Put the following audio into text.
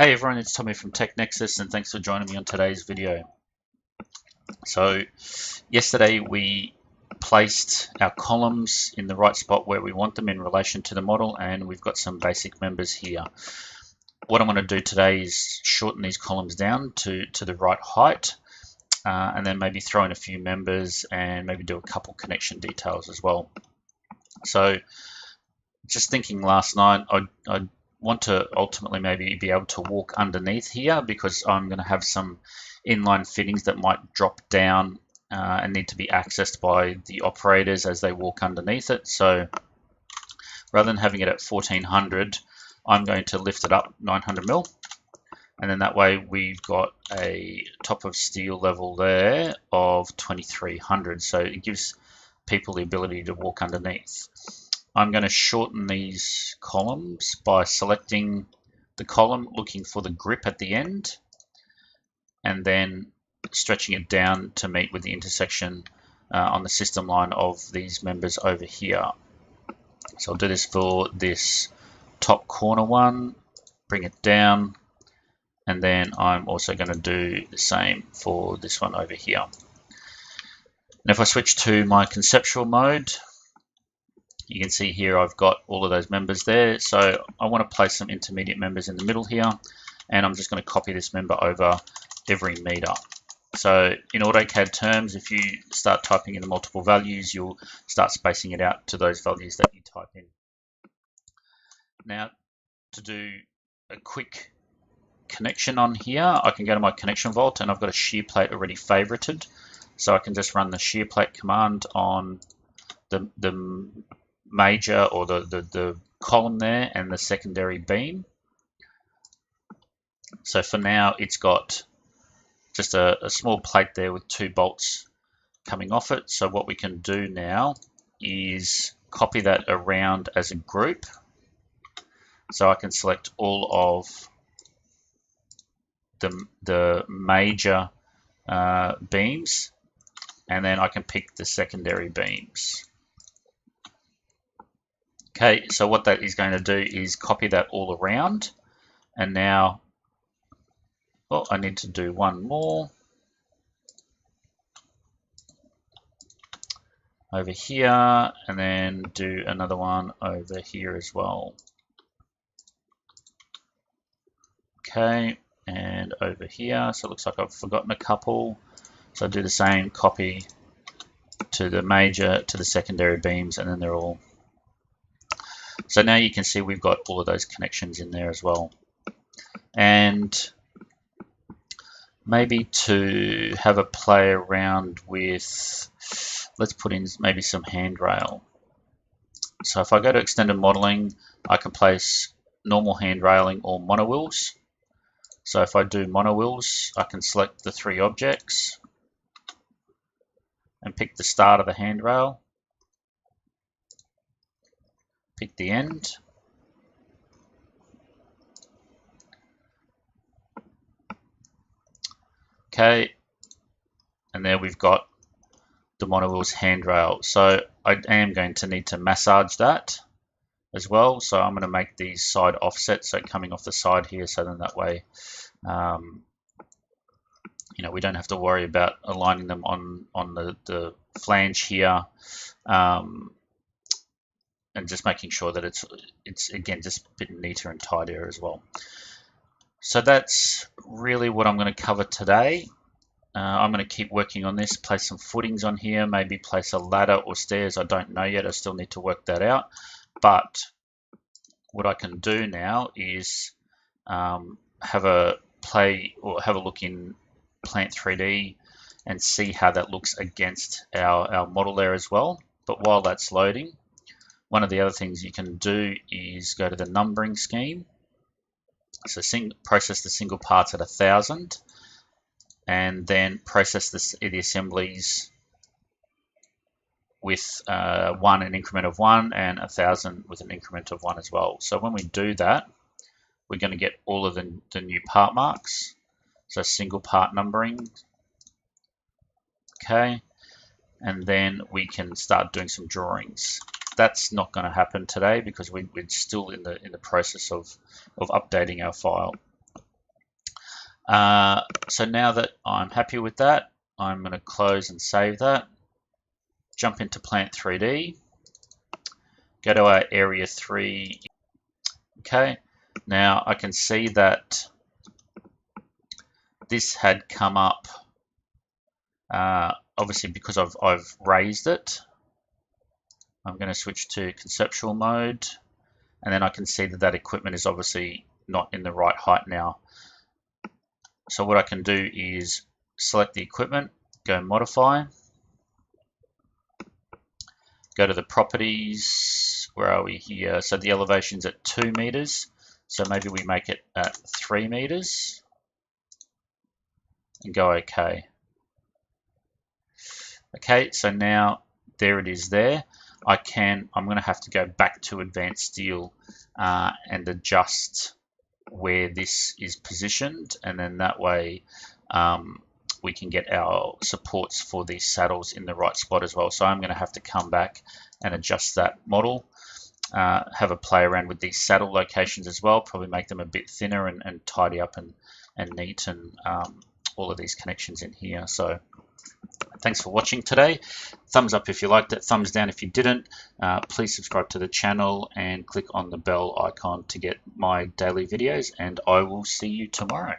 Hey everyone, it's Tommy from Tech Nexus, and thanks for joining me on today's video. So yesterday we placed our columns in the right spot where we want them in relation to the model, and we've got some basic members here. What I'm going to do today is shorten these columns down to the right height, and then maybe throw in a few members and maybe do a couple connection details as well. So just thinking last night, I want to ultimately maybe be able to walk underneath here because I'm going to have some inline fittings that might drop down and need to be accessed by the operators as they walk underneath it. So rather than having it at 1400, I'm going to lift it up 900 mil, and then that way we've got a top of steel level there of 2300, so it gives people the ability to walk underneath. I'm going to shorten these columns by selecting the column, looking for the grip at the end, and then stretching it down to meet with the intersection on the system line of these members over here. So I'll do this for this top corner one, bring it down, and then I'm also going to do the same for this one over here. And if I switch to my conceptual mode, you can see here I've got all of those members there. So I want to place some intermediate members in the middle here, and I'm just going to copy this member over every meter. So in AutoCAD terms, if you start typing in the multiple values, you'll start spacing it out to those values that you type in. Now, to do a quick connection on here, I can go to my connection vault, and I've got a shear plate already favorited. So I can just run the shear plate command on the major or the column there and the secondary beam. So for now, it's got just a small plate there with 2 bolts coming off it. So what we can do now is copy that around as a group. So I can select all of the major beams, and then I can pick the secondary beams. Okay, so what that is going to do is copy that all around, and now, well, I need to do one more over here, and then do another one over here as well. Okay, and over here, so it looks like I've forgotten a couple. So I do the same, copy to the major, to the secondary beams, and then they're all. So now you can see we've got all of those connections in there as well. And maybe to have a play around with, let's put in maybe some handrail. So if I go to extended modeling, I can place normal handrailing or monowheels. So if I do monowheels, I can select the 3 objects and pick the start of the handrail, pick the end, okay, and there we've got the monowheels handrail. So I am going to need to massage that as well. So I'm going to make these side offset, so coming off the side here, so then that way we don't have to worry about aligning them on the flange here, and just making sure that it's again just a bit neater and tidier as well. So that's really what I'm going to cover today. I'm going to keep working on this, place some footings on here, maybe place a ladder or stairs. I don't know yet. I still need to work that out. But what I can do now is have a play or have a look in Plant 3D and see how that looks against our model there as well. But while that's loading, one of the other things you can do is go to the numbering scheme. So process the single parts at 1000, and then process the assemblies with 1 an increment of 1 and 1000 with an increment of 1 as well. So when we do that, we're going to get all of the new part marks. So single part numbering, okay, and then we can start doing some drawings. That's not going to happen today because we're still in the process of updating our file. So now that I'm happy with that, I'm going to close and save that. Jump into Plant 3D. Go to our Area 3. Okay. Now I can see that this had come up, obviously because I've raised it. I'm going to switch to conceptual mode, and then I can see that that equipment is obviously not in the right height now. So what I can do is select the equipment, go modify, go to the properties. Where are we here? So the elevation's at 2 meters. So maybe we make it at 3 meters and go OK. Okay, so now there it is there. I'm going to have to go back to advanced steel and adjust where this is positioned, and then that way we can get our supports for these saddles in the right spot as well. So I'm going to have to come back and adjust that model, have a play around with these saddle locations as well, probably make them a bit thinner and tidy up and neat, and all of these connections in here. So thanks for watching today. Thumbs up if you liked it, thumbs down if you didn't. Please subscribe to the channel and click on the bell icon to get my daily videos, and I will see you tomorrow.